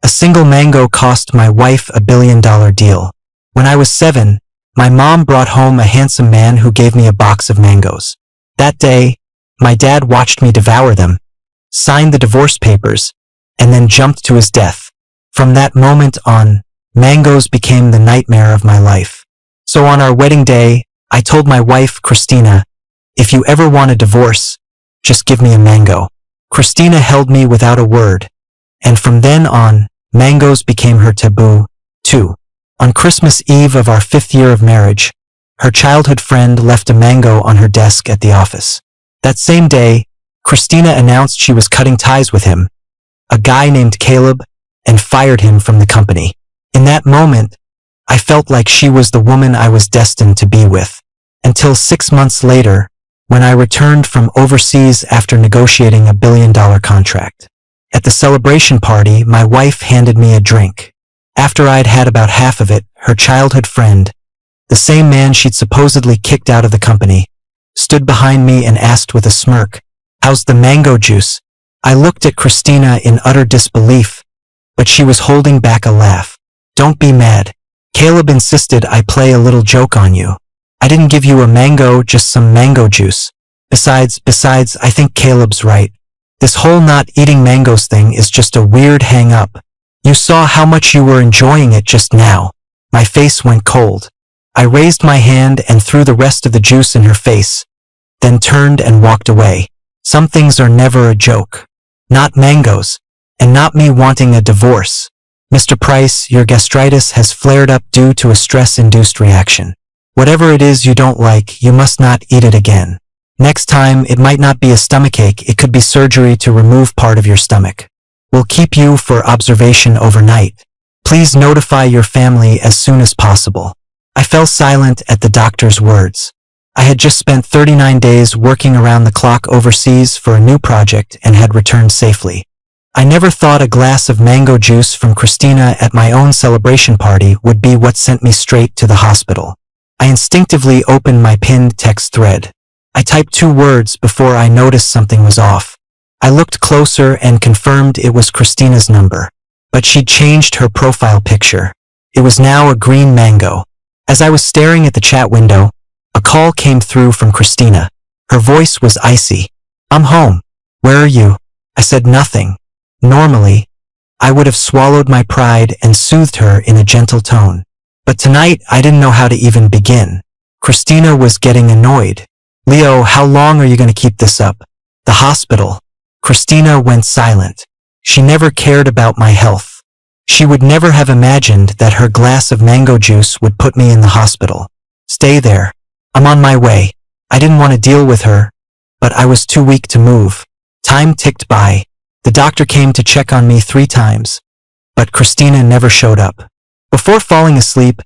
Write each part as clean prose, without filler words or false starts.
A single mango cost my wife a $1 billion deal. When I was 7, my mom brought home a handsome man who gave me a box of mangoes. That day, my dad watched me devour them, signed the divorce papers, and then jumped to his death. From that moment on, mangoes became the nightmare of my life. So on our wedding day, I told my wife, Christina, if you ever want a divorce, just give me a mango. Christina held me without a word, and from then on, mangoes became her taboo, too. On Christmas Eve of our 5th year of marriage, her childhood friend left a mango on her desk at the office. That same day, Christina announced she was cutting ties with him, a guy named Caleb, and fired him from the company. In that moment, I felt like she was the woman I was destined to be with. Until 6 months later, when I returned from overseas after negotiating a $1 billion contract. At the celebration party, my wife handed me a drink. After I'd had about half of it, her childhood friend, the same man she'd supposedly kicked out of the company, stood behind me and asked with a smirk, "How's the mango juice?" I looked at Christina in utter disbelief, but she was holding back a laugh. "Don't be mad. Caleb insisted I play a little joke on you. I didn't give you a mango, just some mango juice. Besides, I think Caleb's right. This whole not eating mangoes thing is just a weird hang-up. You saw how much you were enjoying it just now." My face went cold. I raised my hand and threw the rest of the juice in her face, then turned and walked away. Some things are never a joke. Not mangoes, and not me wanting a divorce. "Mr. Price, your gastritis has flared up due to a stress-induced reaction. Whatever it is you don't like, you must not eat it again. Next time, it might not be a stomachache, it could be surgery to remove part of your stomach. We'll keep you for observation overnight. Please notify your family as soon as possible." I fell silent at the doctor's words. I had just spent 39 days working around the clock overseas for a new project and had returned safely. I never thought a glass of mango juice from Christina at my own celebration party would be what sent me straight to the hospital. I instinctively opened my pinned text thread. I typed 2 words before I noticed something was off. I looked closer and confirmed it was Christina's number. But she'd changed her profile picture. It was now a green mango. As I was staring at the chat window, a call came through from Christina. Her voice was icy. "I'm home. Where are you?" I said nothing. Normally, I would have swallowed my pride and soothed her in a gentle tone. But tonight, I didn't know how to even begin. Christina was getting annoyed. "Leo, how long are you going to keep this up?" "The hospital." Christina went silent. She never cared about my health. She would never have imagined that her glass of mango juice would put me in the hospital. "Stay there. I'm on my way." I didn't want to deal with her, but I was too weak to move. Time ticked by. The doctor came to check on me 3 times, but Christina never showed up. Before falling asleep,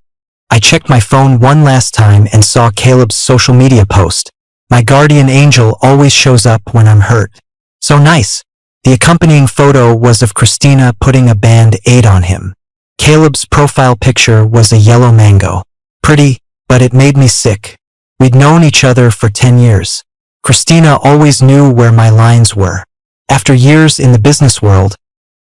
I checked my phone one last time and saw Caleb's social media post. My guardian angel always shows up when I'm hurt. So nice. The accompanying photo was of Christina putting a band-aid on him. Caleb's profile picture was a yellow mango. Pretty, but it made me sick. We'd known each other for 10 years. Christina always knew where my lines were. After years in the business world,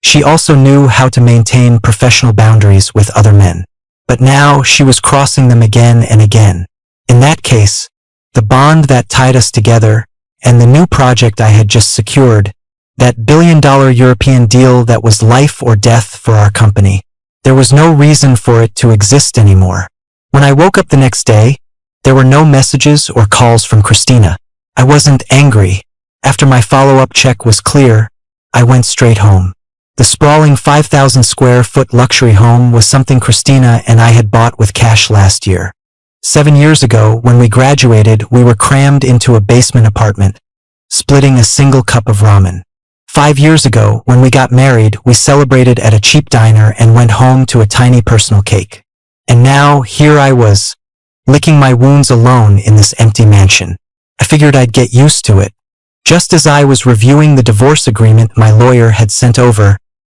she also knew how to maintain professional boundaries with other men. But now she was crossing them again and again. In that case, the bond that tied us together and the new project I had just secured, that $1 billion European deal that was life or death for our company, there was no reason for it to exist anymore. When I woke up the next day, there were no messages or calls from Christina. I wasn't angry. After my follow-up check was clear, I went straight home. The sprawling 5,000 square foot luxury home was something Christina and I had bought with cash last year. 7 years ago, when we graduated, we were crammed into a basement apartment, splitting a single cup of ramen. 5 years ago, when we got married, we celebrated at a cheap diner and went home to a tiny personal cake. And now, here I was, licking my wounds alone in this empty mansion. I figured I'd get used to it. Just as I was reviewing the divorce agreement my lawyer had sent over,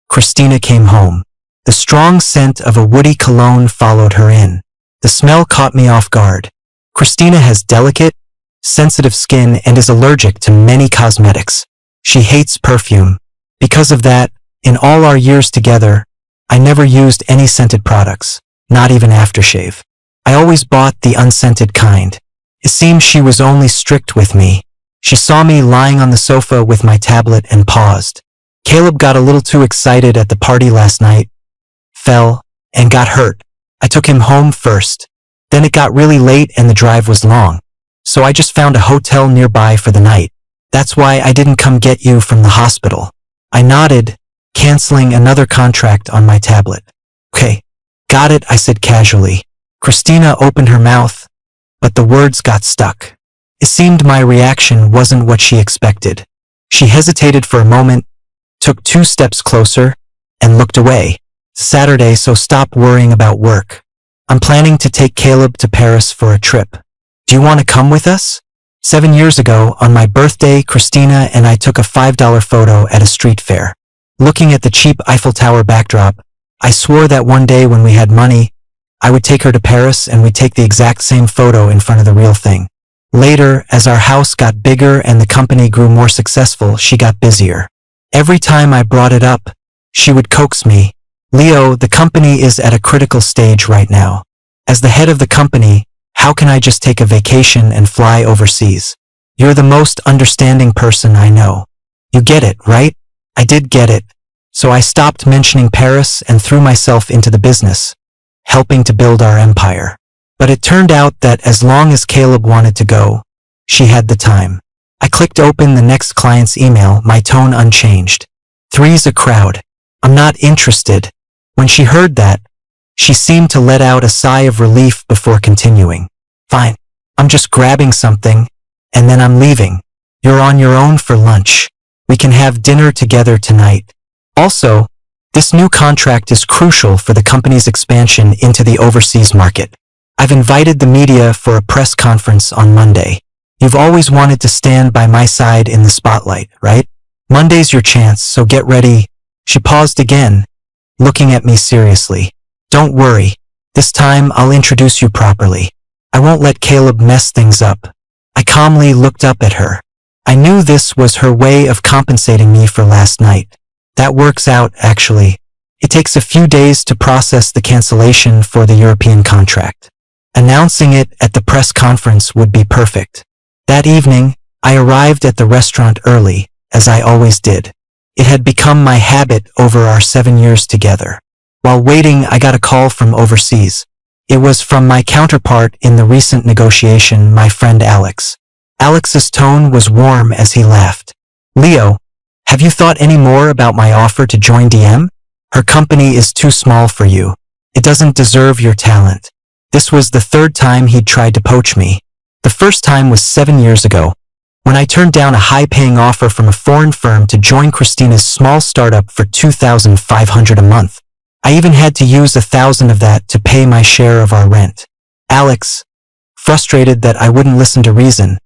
Christina came home. The strong scent of a woody cologne followed her in. The smell caught me off guard. Christina has delicate, sensitive skin and is allergic to many cosmetics. She hates perfume. Because of that, in all our years together, I never used any scented products, not even aftershave. I always bought the unscented kind. It seemed she was only strict with me. She saw me lying on the sofa with my tablet and paused. Caleb got a little too excited at the party last night, fell, and got hurt. I took him home first. Then it got really late and the drive was long. So I just found a hotel nearby for the night. That's why I didn't come get you from the hospital. I nodded, canceling another contract on my tablet. Okay, got it, I said casually. Christina opened her mouth, but the words got stuck. It seemed my reaction wasn't what she expected. She hesitated for a moment, took 2 steps closer, and looked away. Saturday, so stop worrying about work. I'm planning to take Caleb to Paris for a trip. Do you want to come with us? 7 years ago, on my birthday, Christina and I took a $5 photo at a street fair. Looking at the cheap Eiffel Tower backdrop, I swore that one day when we had money, I would take her to Paris and we'd take the exact same photo in front of the real thing. Later, as our house got bigger and the company grew more successful, she got busier. Every time I brought it up, she would coax me. Leo, the company is at a critical stage right now. As the head of the company, how can I just take a vacation and fly overseas? You're the most understanding person I know. You get it, right? I did get it. So I stopped mentioning Paris and threw myself into the business, helping to build our empire. But it turned out that as long as Caleb wanted to go, she had the time. I clicked open the next client's email, my tone unchanged. 3's a crowd. I'm not interested. When she heard that, she seemed to let out a sigh of relief before continuing. Fine. I'm just grabbing something, and then I'm leaving. You're on your own for lunch. We can have dinner together tonight. Also, this new contract is crucial for the company's expansion into the overseas market. I've invited the media for a press conference on Monday. You've always wanted to stand by my side in the spotlight, right? Monday's your chance, so get ready. She paused again, looking at me seriously. Don't worry. This time I'll introduce you properly. I won't let Caleb mess things up. I calmly looked up at her. I knew this was her way of compensating me for last night. That works out, actually. It takes a few days to process the cancellation for the European contract. Announcing it at the press conference would be perfect. That evening, I arrived at the restaurant early, as I always did. It had become my habit over our 7 years together. While waiting, I got a call from overseas. It was from my counterpart in the recent negotiation, my friend Alex. Alex's tone was warm as he laughed. Leo, have you thought any more about my offer to join DM? Her company is too small for you. It doesn't deserve your talent. This was the 3rd time he'd tried to poach me. The first time was 7 years ago, when I turned down a high-paying offer from a foreign firm to join Christina's small startup for $2,500 a month. I even had to use $1,000 of that to pay my share of our rent. Alex, frustrated that I wouldn't listen to reason,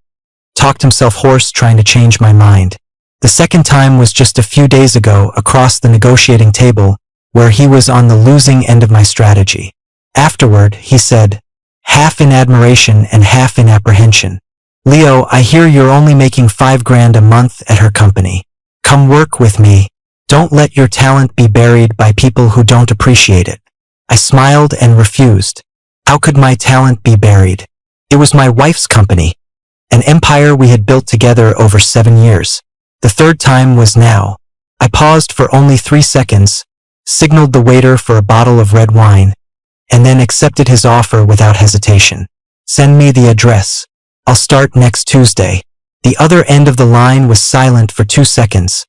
talked himself hoarse trying to change my mind. The second time was just a few days ago across the negotiating table, where he was on the losing end of my strategy. Afterward, he said, half in admiration and half in apprehension. Leo, I hear you're only making $5,000 a month at her company. Come work with me. Don't let your talent be buried by people who don't appreciate it. I smiled and refused. How could my talent be buried? It was my wife's company, an empire we had built together over 7 years. The 3rd time was now. I paused for only 3 seconds, signaled the waiter for a bottle of red wine, and then accepted his offer without hesitation. Send me the address. I'll start next Tuesday. The other end of the line was silent for 2 seconds,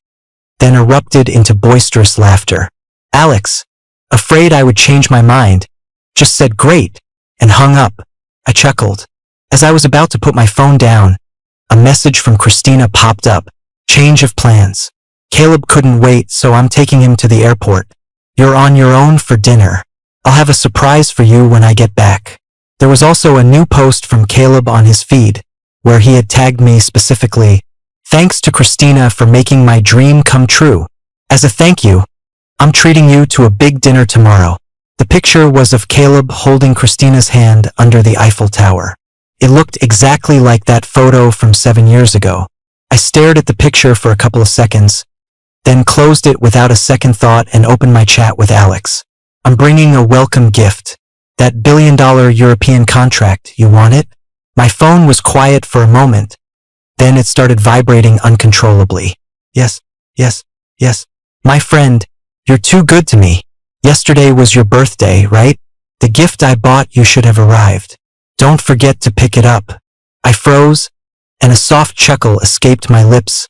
then erupted into boisterous laughter. Alex, afraid I would change my mind, just said great, and hung up. I chuckled. As I was about to put my phone down, a message from Christina popped up. Change of plans. Caleb couldn't wait, so I'm taking him to the airport. You're on your own for dinner. I'll have a surprise for you when I get back. There was also a new post from Caleb on his feed, where he had tagged me specifically. Thanks to Christina for making my dream come true. As a thank you, I'm treating you to a big dinner tomorrow. The picture was of Caleb holding Christina's hand under the Eiffel Tower. It looked exactly like that photo from 7 years ago. I stared at the picture for a couple of seconds, then closed it without a second thought and opened my chat with Alex. I'm bringing a welcome gift. That billion-dollar European contract, you want it? My phone was quiet for a moment. Then it started vibrating uncontrollably. Yes, yes, yes. My friend, you're too good to me. Yesterday was your birthday, right? The gift I bought you should have arrived. Don't forget to pick it up. I froze, and a soft chuckle escaped my lips,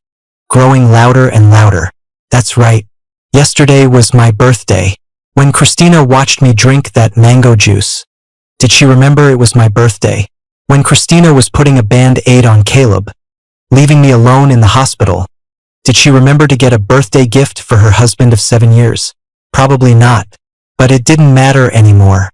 growing louder and louder. That's right. Yesterday was my birthday. When Christina watched me drink that mango juice, did she remember it was my birthday? When Christina was putting a band-aid on Caleb, leaving me alone in the hospital, did she remember to get a birthday gift for her husband of 7 years? Probably not. But it didn't matter anymore.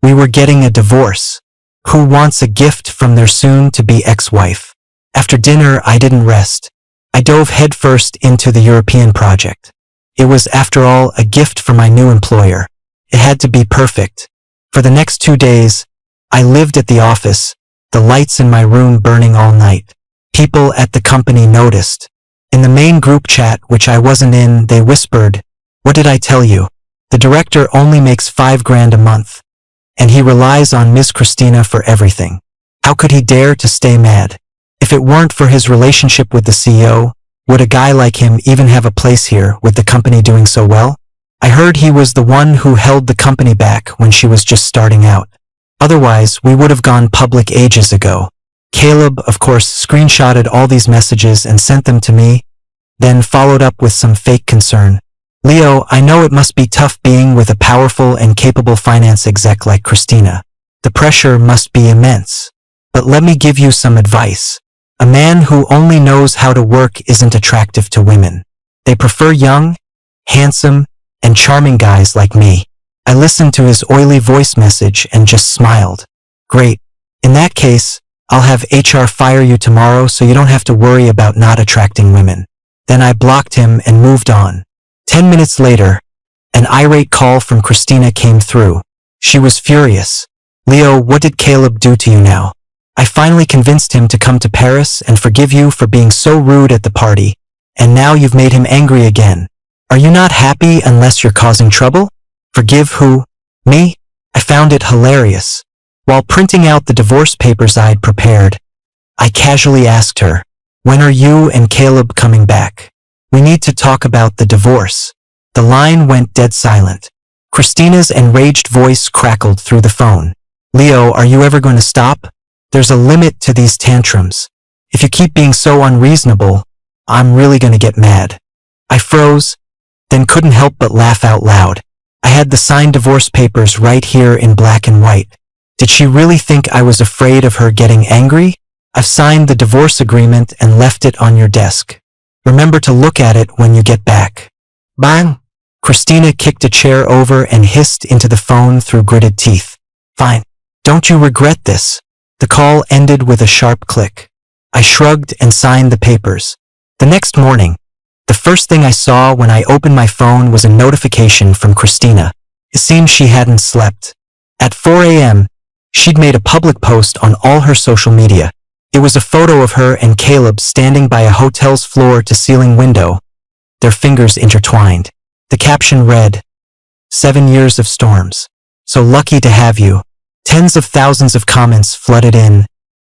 We were getting a divorce. Who wants a gift from their soon-to-be ex-wife? After dinner, I didn't rest. I dove headfirst into the European project. It was, after all, a gift for my new employer. It had to be perfect. For the next 2 days, I lived at the office, the lights in my room burning all night. People at the company noticed. In the main group chat, which I wasn't in, they whispered, "What did I tell you? The director only makes $5,000 a month. And he relies on Ms. Christina for everything. How could he dare to stay mad? If it weren't for his relationship with the CEO, would a guy like him even have a place here with the company doing so well? I heard he was the one who held the company back when she was just starting out. Otherwise, we would have gone public ages ago." Caleb, of course, screenshotted all these messages and sent them to me, then followed up with some fake concern. "Leo, I know it must be tough being with a powerful and capable finance exec like Christina. The pressure must be immense. But let me give you some advice. A man who only knows how to work isn't attractive to women. They prefer young, handsome, and charming guys like me." I listened to his oily voice message and just smiled. "Great. In that case, I'll have HR fire you tomorrow so you don't have to worry about not attracting women." Then I blocked him and moved on. 10 minutes later, an irate call from Christina came through. She was furious. "Leo, what did Caleb do to you now? I finally convinced him to come to Paris and forgive you for being so rude at the party, and now you've made him angry again. Are you not happy unless you're causing trouble? Forgive who? Me?" I found it hilarious. While printing out the divorce papers I'd prepared, I casually asked her, "When are you and Caleb coming back? We need to talk about the divorce." The line went dead silent. Christina's enraged voice crackled through the phone. "Leo, are you ever going to stop? There's a limit to these tantrums. If you keep being so unreasonable, I'm really going to get mad." I froze, then couldn't help but laugh out loud. I had the signed divorce papers right here in black and white. Did she really think I was afraid of her getting angry? "I've signed the divorce agreement and left it on your desk. Remember to look at it when you get back." Bang! Christina kicked a chair over and hissed into the phone through gritted teeth. "Fine. Don't you regret this?" The call ended with a sharp click. I shrugged and signed the papers. The next morning, the first thing I saw when I opened my phone was a notification from Christina. It seemed she hadn't slept. At 4 a.m., she'd made a public post on all her social media. It was a photo of her and Caleb standing by a hotel's floor-to-ceiling window, their fingers intertwined. The caption read, "7 years of storms. So lucky to have you." Tens of thousands of comments flooded in,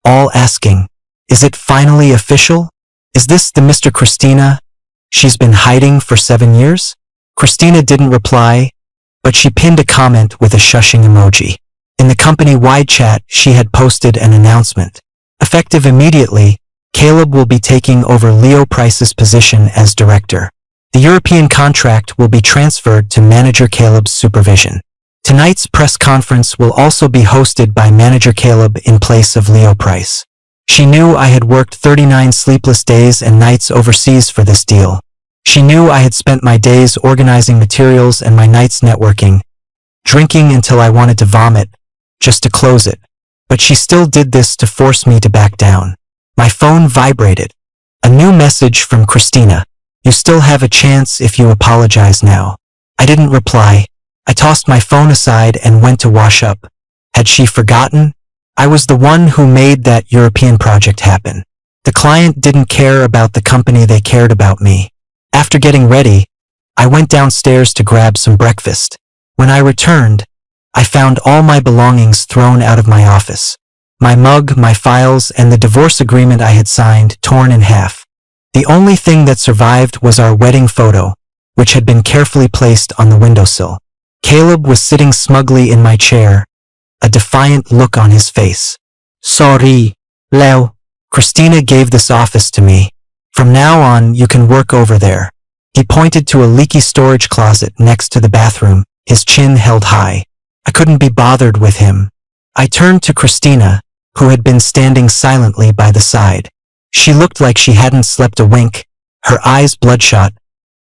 all asking, "Is it finally official? Is this the Mr. Christina she's been hiding for 7 years?" Christina didn't reply, but she pinned a comment with a shushing emoji. In the company-wide chat, she had posted an announcement. Effective immediately, Caleb will be taking over Leo Price's position as director. The European contract will be transferred to Manager Caleb's supervision. Tonight's press conference will also be hosted by Manager Caleb in place of Leo Price. She knew I had worked 39 sleepless days and nights overseas for this deal. She knew I had spent my days organizing materials and my nights networking, drinking until I wanted to vomit, just to close it. But she still did this to force me to back down. My phone vibrated. A new message from Christina. "You still have a chance if you apologize now." I didn't reply. I tossed my phone aside and went to wash up. Had she forgotten? I was the one who made that European project happen. The client didn't care about the company, they cared about me. After getting ready, I went downstairs to grab some breakfast. When I returned, I found all my belongings thrown out of my office. My mug, my files, and the divorce agreement I had signed torn in half. The only thing that survived was our wedding photo, which had been carefully placed on the windowsill. Caleb was sitting smugly in my chair, a defiant look on his face. Sorry, Leo. Christina gave this office to me. From now on, you can work over there. He pointed to a leaky storage closet next to the bathroom, his chin held high. I couldn't be bothered with him. I turned to Christina, who had been standing silently by the side. She looked like she hadn't slept a wink, her eyes bloodshot,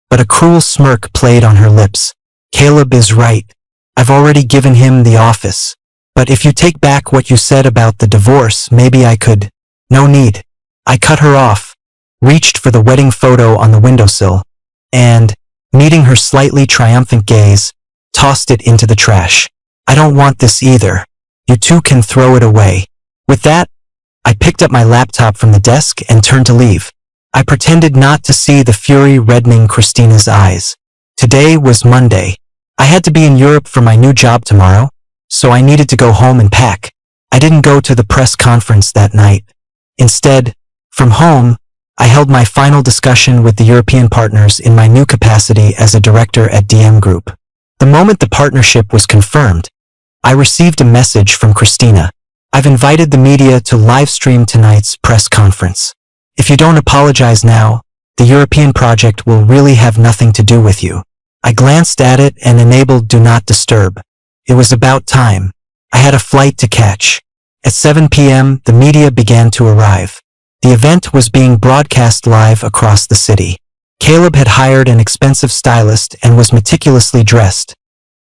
but a cruel smirk played on her lips. Caleb is right. I've already given him the office. But if you take back what you said about the divorce, maybe I could. No need. I cut her off, reached for the wedding photo on the windowsill, and, meeting her slightly triumphant gaze, tossed it into the trash. I don't want this either. You two can throw it away. With that, I picked up my laptop from the desk and turned to leave. I pretended not to see the fury reddening Christina's eyes. Today was Monday. I had to be in Europe for my new job tomorrow, so I needed to go home and pack. I didn't go to the press conference that night. Instead, from home, I held my final discussion with the European partners in my new capacity as a director at DM Group. The moment the partnership was confirmed, I received a message from Christina. I've invited the media to live stream tonight's press conference. If you don't apologize now, the European project will really have nothing to do with you. I glanced at it and enabled Do Not Disturb. It was about time. I had a flight to catch. At 7 p.m., the media began to arrive. The event was being broadcast live across the city. Caleb had hired an expensive stylist and was meticulously dressed,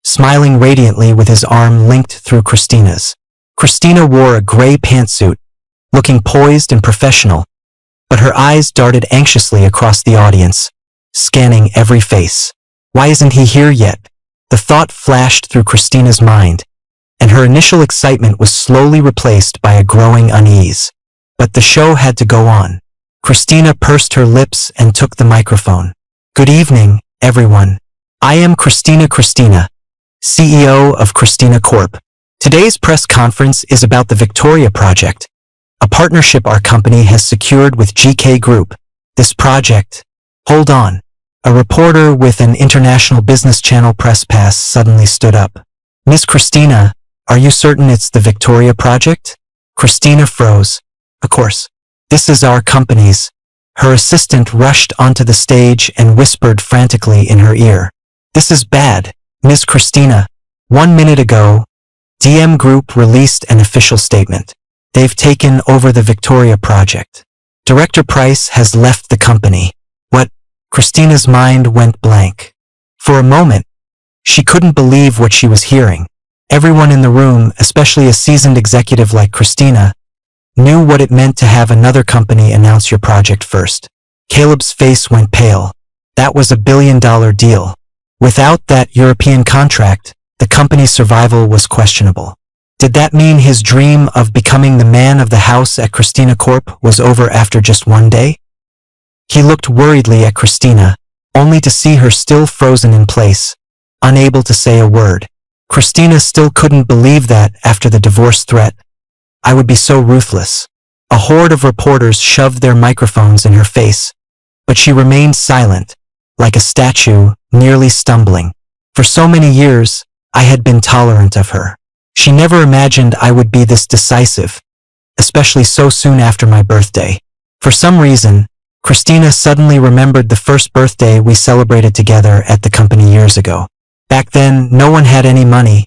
smiling radiantly with his arm linked through Christina's. Christina wore a gray pantsuit, looking poised and professional, but her eyes darted anxiously across the audience, scanning every face. Why isn't he here yet? The thought flashed through Christina's mind, and her initial excitement was slowly replaced by a growing unease. But the show had to go on. Christina pursed her lips and took the microphone. Good evening, everyone. I am Christina, CEO of Christina Corp. Today's press conference is about the Victoria Project, a partnership our company has secured with GK Group. This project, hold on. A reporter with an international business channel press pass suddenly stood up. Miss Christina, are you certain it's the Victoria Project? Christina froze. Of course. This is our company's. Her assistant rushed onto the stage and whispered frantically in her ear. This is bad, Miss Christina. 1 minute ago, DM Group released an official statement. They've taken over the Victoria Project. Director Price has left the company. What? Christina's mind went blank. For a moment, she couldn't believe what she was hearing. Everyone in the room, especially a seasoned executive like Christina, knew what it meant to have another company announce your project first. Caleb's face went pale. That was $1 billion deal. Without that European contract, the company's survival was questionable. Did that mean his dream of becoming the man of the house at Christina Corp was over after just one day? He looked worriedly at Christina, only to see her still frozen in place, unable to say a word. Christina still couldn't believe that after the divorce threat. I would be so ruthless. A horde of reporters shoved their microphones in her face, but she remained silent, like a statue, nearly stumbling. For so many years, I had been tolerant of her. She never imagined I would be this decisive, especially so soon after my birthday. For some reason, Christina suddenly remembered the first birthday we celebrated together at the company years ago. Back then, no one had any money,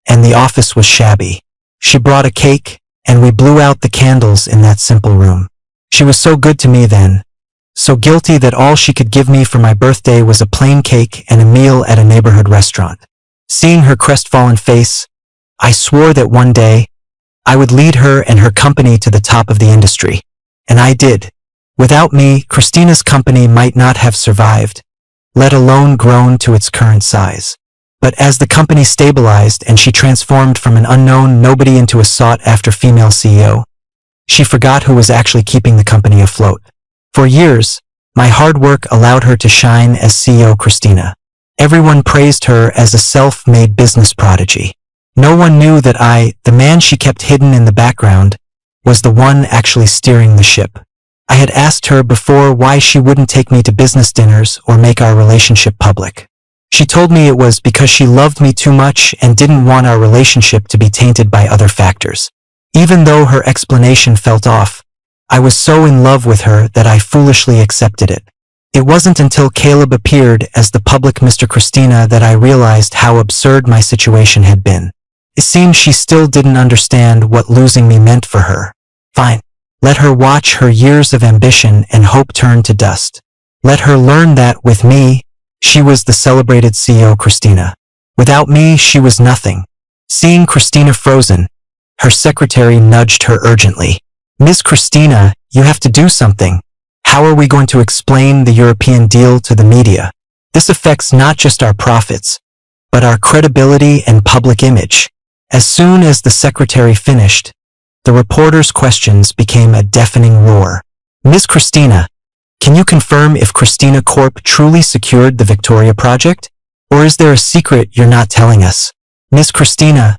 and the office was shabby. She brought a cake, and we blew out the candles in that simple room. She was so good to me then, so guilty that all she could give me for my birthday was a plain cake and a meal at a neighborhood restaurant. Seeing her crestfallen face, I swore that one day, I would lead her and her company to the top of the industry. And I did. Without me, Christina's company might not have survived, let alone grown to its current size. But as the company stabilized and she transformed from an unknown nobody into a sought-after female CEO, she forgot who was actually keeping the company afloat. For years, my hard work allowed her to shine as CEO Christina. Everyone praised her as a self-made business prodigy. No one knew that I, the man she kept hidden in the background, was the one actually steering the ship. I had asked her before why she wouldn't take me to business dinners or make our relationship public. She told me it was because she loved me too much and didn't want our relationship to be tainted by other factors. Even though her explanation felt off, I was so in love with her that I foolishly accepted it. It wasn't until Caleb appeared as the public Mr. Christina that I realized how absurd my situation had been. It seemed she still didn't understand what losing me meant for her. Fine. Let her watch her years of ambition and hope turn to dust. Let her learn that with me, she was the celebrated CEO Christina. Without me, she was nothing. Seeing Christina frozen, her secretary nudged her urgently. Ms. Christina, you have to do something. How are we going to explain the European deal to the media? This affects not just our profits, but our credibility and public image. As soon as the secretary finished, the reporter's questions became a deafening roar. Ms. Christina, can you confirm if Christina Corp truly secured the Victoria project? Or is there a secret you're not telling us? Ms. Christina,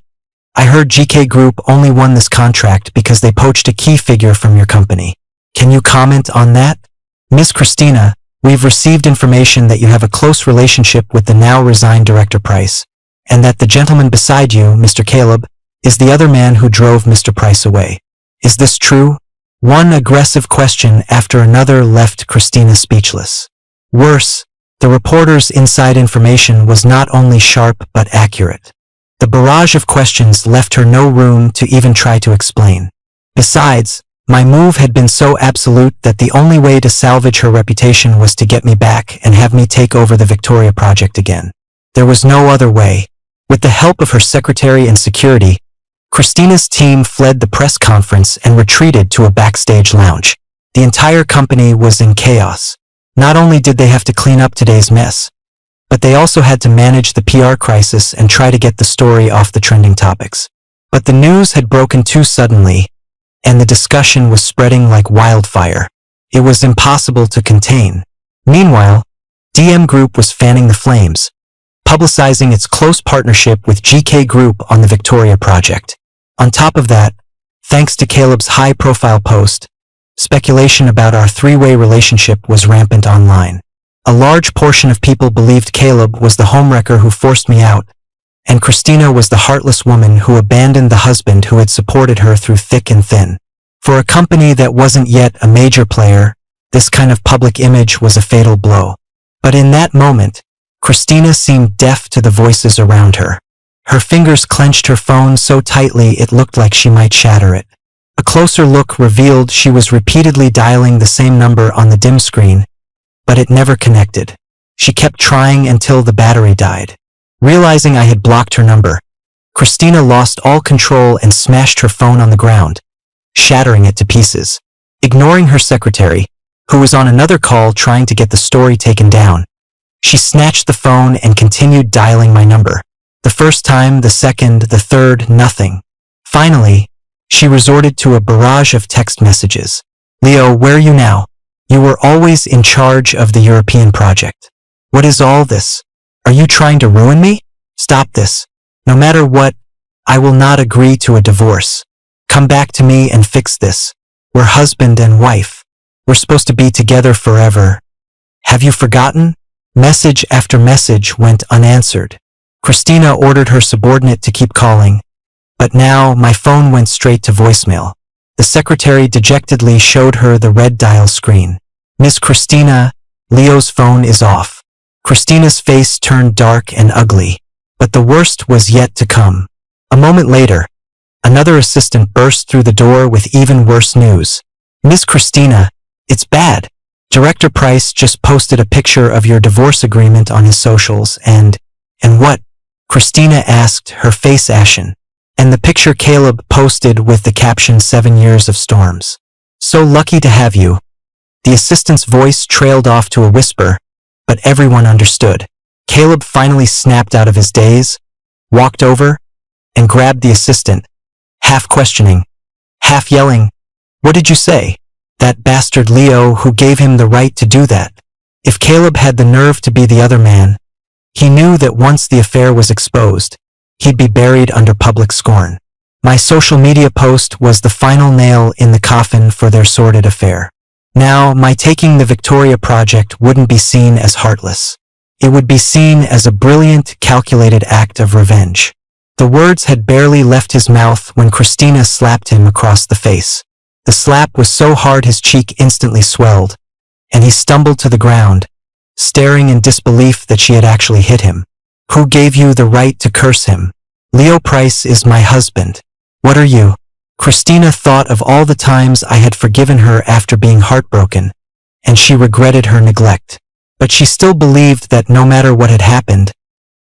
I heard GK Group only won this contract because they poached a key figure from your company. Can you comment on that? Ms. Christina, we've received information that you have a close relationship with the now resigned Director Price, and that the gentleman beside you, Mr. Caleb, is the other man who drove Mr. Price away. Is this true? One aggressive question after another left Christina speechless. Worse, the reporter's inside information was not only sharp but accurate. The barrage of questions left her no room to even try to explain. Besides, my move had been so absolute that the only way to salvage her reputation was to get me back and have me take over the Victoria project again. There was no other way. With the help of her secretary and security, Christina's team fled the press conference and retreated to a backstage lounge. The entire company was in chaos. Not only did they have to clean up today's mess, but they also had to manage the PR crisis and try to get the story off the trending topics. But the news had broken too suddenly, and the discussion was spreading like wildfire. It was impossible to contain. Meanwhile, DM Group was fanning the flames, publicizing its close partnership with GK Group on the Victoria project. On top of that, thanks to Caleb's high-profile post, speculation about our three-way relationship was rampant online. A large portion of people believed Caleb was the homewrecker who forced me out, and Christina was the heartless woman who abandoned the husband who had supported her through thick and thin. For a company that wasn't yet a major player, this kind of public image was a fatal blow. But in that moment, Christina seemed deaf to the voices around her. Her fingers clenched her phone so tightly it looked like she might shatter it. A closer look revealed she was repeatedly dialing the same number on the dim screen, but it never connected. She kept trying until the battery died. Realizing I had blocked her number, Christina lost all control and smashed her phone on the ground, shattering it to pieces. Ignoring her secretary, who was on another call trying to get the story taken down, she snatched the phone and continued dialing my number. The first time, the second, the third, nothing. Finally, she resorted to a barrage of text messages. Leo, where are you now? You were always in charge of the European project. What is all this? Are you trying to ruin me? Stop this. No matter what, I will not agree to a divorce. Come back to me and fix this. We're husband and wife. We're supposed to be together forever. Have you forgotten? Message after message went unanswered. Christina ordered her subordinate to keep calling, but now my phone went straight to voicemail. The secretary dejectedly showed her the red dial screen. Miss Christina, Leo's phone is off. Christina's face turned dark and ugly, but the worst was yet to come. A moment later, another assistant burst through the door with even worse news. Miss Christina, it's bad. Director Price just posted a picture of your divorce agreement on his socials and what? Christina asked, her face ashen. And the picture Caleb posted with the caption 7 years of storms. So lucky to have you. The assistant's voice trailed off to a whisper, but everyone understood. Caleb finally snapped out of his daze, walked over, and grabbed the assistant, half questioning, half yelling, "What did you say? That bastard Leo who gave him the right to do that." If Caleb had the nerve to be the other man, He knew that once the affair was exposed, he'd be buried under public scorn. My social media post was the final nail in the coffin for their sordid affair. Now, my taking the Victoria project wouldn't be seen as heartless. It would be seen as a brilliant, calculated act of revenge. The words had barely left his mouth when Christina slapped him across the face. The slap was so hard his cheek instantly swelled, and he stumbled to the ground, staring in disbelief that she had actually hit him. Who gave you the right to curse him? Leo Price is my husband. What are you? Christina thought of all the times I had forgiven her after being heartbroken, and she regretted her neglect. But she still believed that no matter what had happened,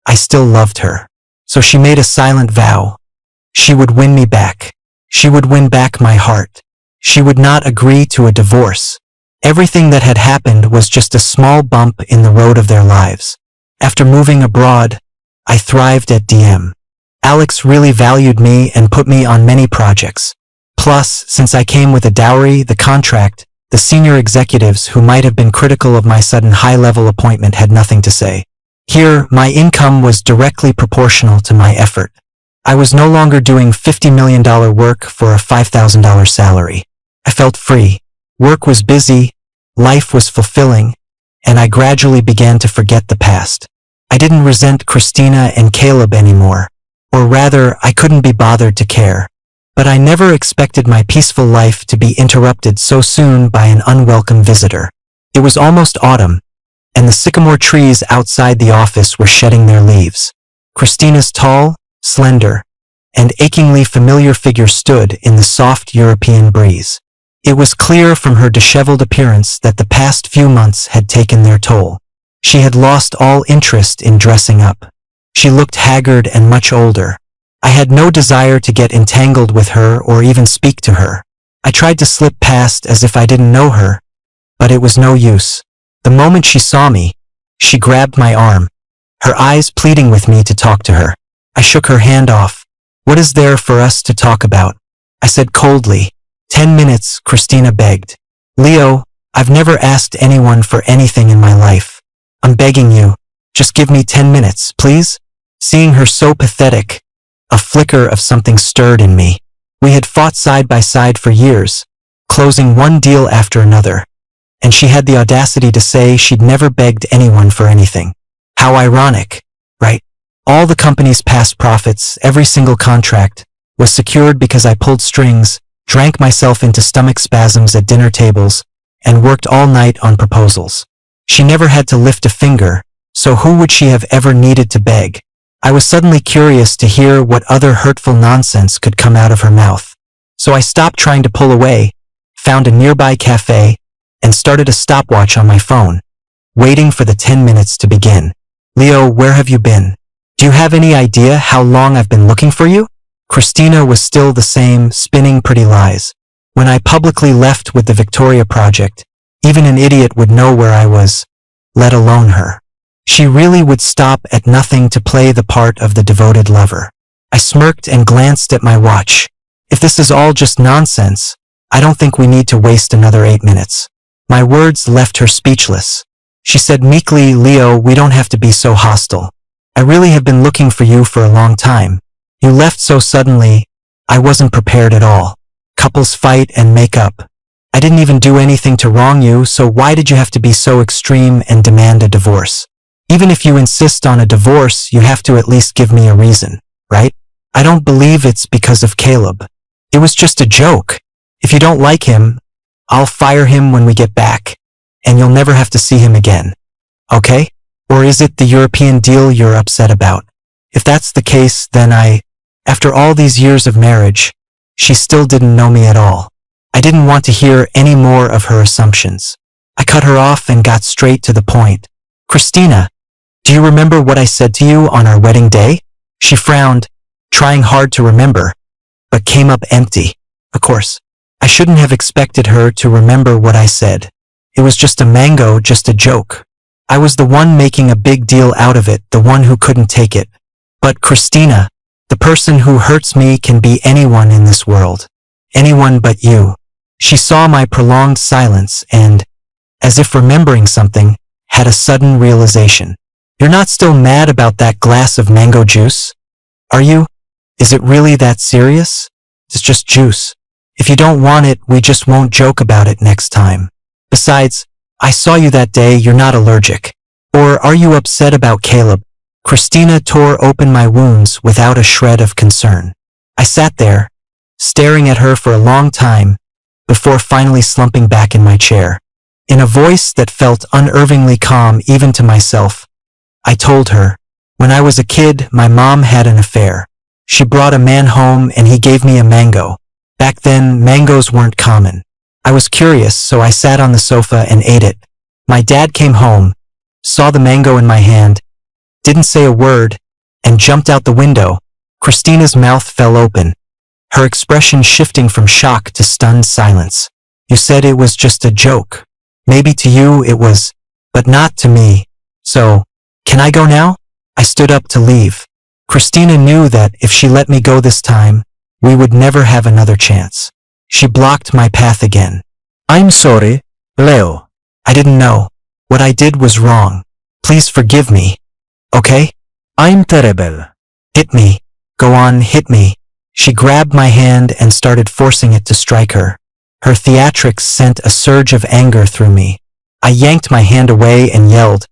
I still loved her. So she made a silent vow. She would win me back. She would win back my heart. She would not agree to a divorce. Everything that had happened was just a small bump in the road of their lives. After moving abroad, I thrived at DM. Alex really valued me and put me on many projects. Plus, since I came with a dowry, the contract, the senior executives who might have been critical of my sudden high-level appointment had nothing to say. Here, my income was directly proportional to my effort. I was no longer doing $50 million work for a $5,000 salary. I felt free. Work was busy, life was fulfilling, and I gradually began to forget the past. I didn't resent Christina and Caleb anymore, or rather, I couldn't be bothered to care. But I never expected my peaceful life to be interrupted so soon by an unwelcome visitor. It was almost autumn, and the sycamore trees outside the office were shedding their leaves. Christina's tall, slender, and achingly familiar figure stood in the soft European breeze. It was clear from her disheveled appearance that the past few months had taken their toll. She had lost all interest in dressing up. She looked haggard and much older. I had no desire to get entangled with her or even speak to her. I tried to slip past as if I didn't know her, but it was no use. The moment she saw me, she grabbed my arm, her eyes pleading with me to talk to her. I shook her hand off. What is there for us to talk about? I said coldly. 10 minutes, Christina begged. Leo, I've never asked anyone for anything in my life. I'm begging you, just give me 10 minutes, please? Seeing her so pathetic, a flicker of something stirred in me. We had fought side by side for years, closing one deal after another, and she had the audacity to say she'd never begged anyone for anything. How ironic, right? All the company's past profits, every single contract, was secured because I pulled strings, drank myself into stomach spasms at dinner tables, and worked all night on proposals. She never had to lift a finger, so who would she have ever needed to beg? I was suddenly curious to hear what other hurtful nonsense could come out of her mouth. So I stopped trying to pull away, found a nearby cafe, and started a stopwatch on my phone, waiting for the 10 minutes to begin. Leo, where have you been? Do you have any idea how long I've been looking for you? Christina was still the same, spinning pretty lies. When I publicly left with the Victoria project, even an idiot would know where I was, let alone her. She really would stop at nothing to play the part of the devoted lover. I smirked and glanced at my watch. If this is all just nonsense, I don't think we need to waste another 8 minutes. My words left her speechless. She said meekly, Leo, we don't have to be so hostile. I really have been looking for you for a long time. You left so suddenly, I wasn't prepared at all. Couples fight and make up. I didn't even do anything to wrong you, so why did you have to be so extreme and demand a divorce? Even if you insist on a divorce, you have to at least give me a reason, right? I don't believe it's because of Caleb. It was just a joke. If you don't like him, I'll fire him when we get back, and you'll never have to see him again. Okay? Or is it the European deal you're upset about? If that's the case, then after all these years of marriage, she still didn't know me at all. I didn't want to hear any more of her assumptions. I cut her off and got straight to the point. Christina, do you remember what I said to you on our wedding day? She frowned, trying hard to remember, but came up empty. Of course, I shouldn't have expected her to remember what I said. It was just a mango, just a joke. I was the one making a big deal out of it, the one who couldn't take it. But Christina, the person who hurts me can be anyone in this world. Anyone but you. She saw my prolonged silence and, as if remembering something, had a sudden realization. You're not still mad about that glass of mango juice? Are you? Is it really that serious? It's just juice. If you don't want it, we just won't joke about it next time. Besides, I saw you that day, you're not allergic. Or are you upset about Caleb? Christina tore open my wounds without a shred of concern. I sat there, staring at her for a long time, before finally slumping back in my chair. In a voice that felt unnervingly calm even to myself, I told her, when I was a kid, my mom had an affair. She brought a man home and he gave me a mango. Back then, mangoes weren't common. I was curious, so I sat on the sofa and ate it. My dad came home, saw the mango in my hand, didn't say a word, and jumped out the window. Christina's mouth fell open, her expression shifting from shock to stunned silence. You said it was just a joke. Maybe to you it was, but not to me. So, can I go now? I stood up to leave. Christina knew that if she let me go this time, we would never have another chance. She blocked my path again. I'm sorry, Leo. I didn't know. What I did was wrong. Please forgive me. Okay? I'm terrible. Hit me. Go on, hit me. She grabbed my hand and started forcing it to strike her. Her theatrics sent a surge of anger through me. I yanked my hand away and yelled,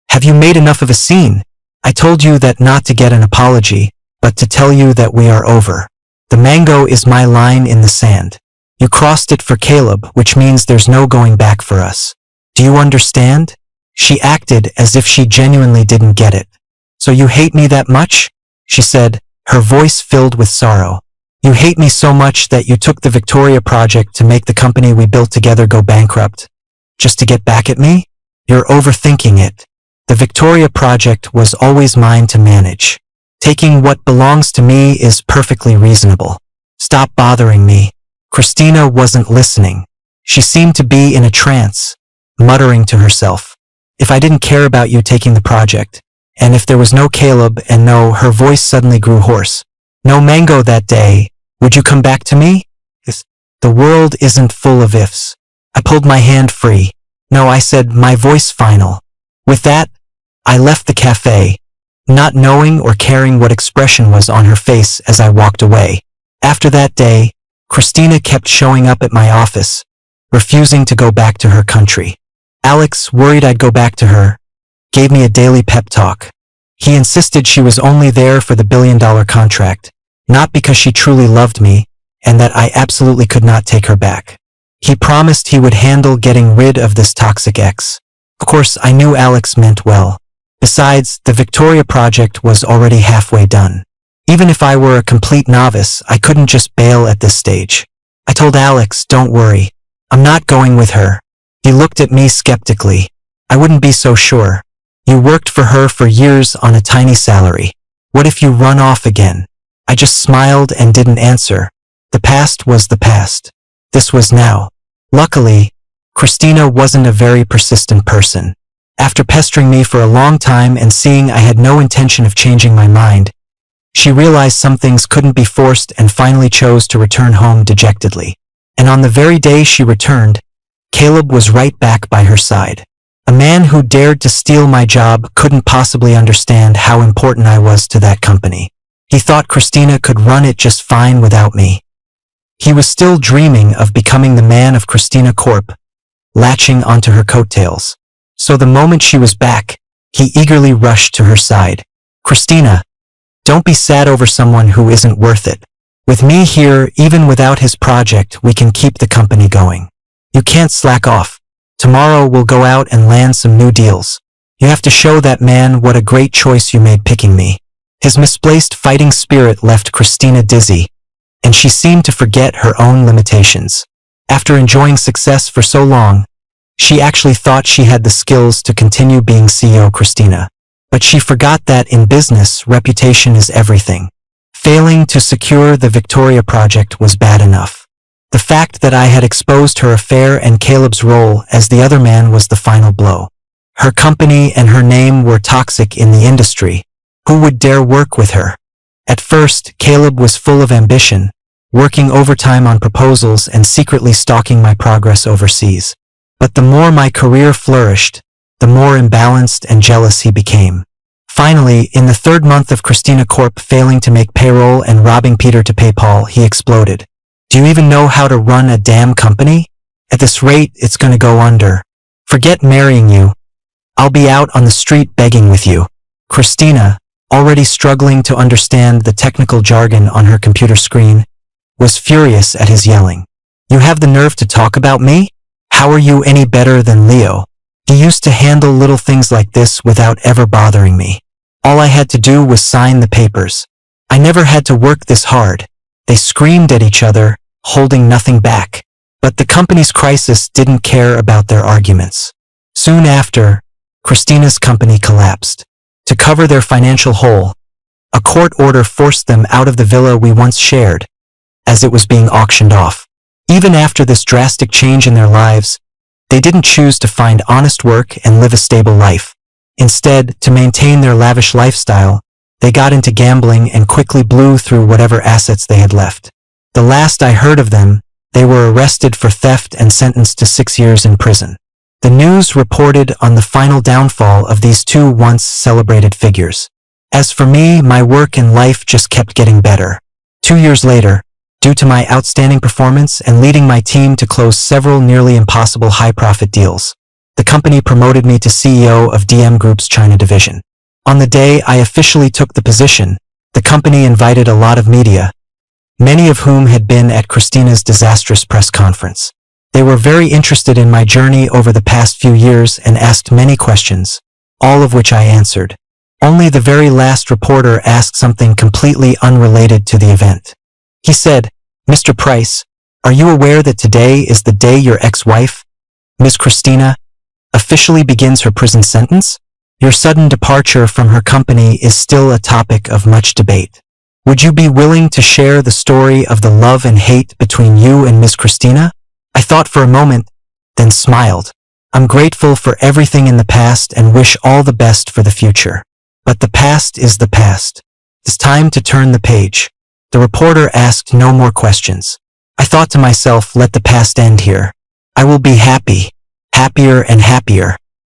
"Have you made enough of a scene? I told you that not to get an apology, but to tell you that we are over. The mango is my line in the sand. You crossed it for Caleb, which means there's no going back for us. Do you understand?" She acted as if she genuinely didn't get it. "So you hate me that much?" she said, her voice filled with sorrow. "You hate me so much that you took the Victoria project to make the company we built together go bankrupt? Just to get back at me? You're overthinking it. The Victoria project was always mine to manage. Taking what belongs to me is perfectly reasonable. Stop bothering me." Christina wasn't listening. She seemed to be in a trance, muttering to herself. "If I didn't care about you taking the project, and if there was no Caleb and no," her voice suddenly grew hoarse, "no mango that day, would you come back to me? The world isn't full of ifs." I pulled my hand free. "No," I said, my voice final. With that, I left the cafe, not knowing or caring what expression was on her face as I walked away. After that day, Christina kept showing up at my office, refusing to go back to her country. Alex, worried I'd go back to her, gave me a daily pep talk. He insisted she was only there for the billion-dollar contract, not because she truly loved me, and that I absolutely could not take her back. He promised he would handle getting rid of this toxic ex. Of course, I knew Alex meant well. Besides, the Victoria project was already halfway done. Even if I were a complete novice, I couldn't just bail at this stage. I told Alex, "Don't worry. I'm not going with her." He looked at me skeptically. "I wouldn't be so sure. You worked for her for years on a tiny salary. What if you run off again?" I just smiled and didn't answer. The past was the past. This was now. Luckily, Christina wasn't a very persistent person. After pestering me for a long time and seeing I had no intention of changing my mind, she realized some things couldn't be forced and finally chose to return home dejectedly. And on the very day she returned, Caleb was right back by her side. A man who dared to steal my job couldn't possibly understand how important I was to that company. He thought Christina could run it just fine without me. He was still dreaming of becoming the man of Christina Corp, latching onto her coattails. So the moment she was back, he eagerly rushed to her side. "Christina, don't be sad over someone who isn't worth it. With me here, even without his project, we can keep the company going. You can't slack off. Tomorrow we'll go out and land some new deals. You have to show that man what a great choice you made picking me." His misplaced fighting spirit left Christina dizzy, and she seemed to forget her own limitations. After enjoying success for so long, she actually thought she had the skills to continue being CEO Christina. But she forgot that in business, reputation is everything. Failing to secure the Victoria project was bad enough. The fact that I had exposed her affair and Caleb's role as the other man was the final blow. Her company and her name were toxic in the industry. Who would dare work with her? At first, Caleb was full of ambition, working overtime on proposals and secretly stalking my progress overseas. But the more my career flourished, the more imbalanced and jealous he became. Finally, in the third month of Christina Corp failing to make payroll and robbing Peter to pay Paul, he exploded. Do you even know how to run a damn company? At this rate, it's gonna go under. Forget marrying you. I'll be out on the street begging with you. Christina, already struggling to understand the technical jargon on her computer screen, was furious at his yelling. You have the nerve to talk about me? How are you any better than Leo? He used to handle little things like this without ever bothering me. All I had to do was sign the papers. I never had to work this hard. They screamed at each other, holding nothing back. But the company's crisis didn't care about their arguments. Soon after, Christina's company collapsed. To cover their financial hole, a court order forced them out of the villa we once shared, as it was being auctioned off. Even after this drastic change in their lives, they didn't choose to find honest work and live a stable life. Instead, to maintain their lavish lifestyle, they got into gambling and quickly blew through whatever assets they had left. The last I heard of them, they were arrested for theft and sentenced to 6 years in prison. The news reported on the final downfall of these two once celebrated figures. As for me, my work and life just kept getting better. 2 years later, due to my outstanding performance and leading my team to close several nearly impossible high-profit deals, the company promoted me to CEO of DM Group's China division. On the day I officially took the position, the company invited a lot of media, many of whom had been at Christina's disastrous press conference. They were very interested in my journey over the past few years and asked many questions, all of which I answered. Only the very last reporter asked something completely unrelated to the event. He said, "Mr. Price, are you aware that today is the day your ex-wife, Ms. Christina, officially begins her prison sentence? Your sudden departure from her company is still a topic of much debate. Would you be willing to share the story of the love and hate between you and Ms. Christina?" I thought for a moment, then smiled. I'm grateful for everything in the past and wish all the best for the future. But the past is the past. It's time to turn the page. The reporter asked no more questions. I thought to myself, let the past end here. I will be happy, happier and happier.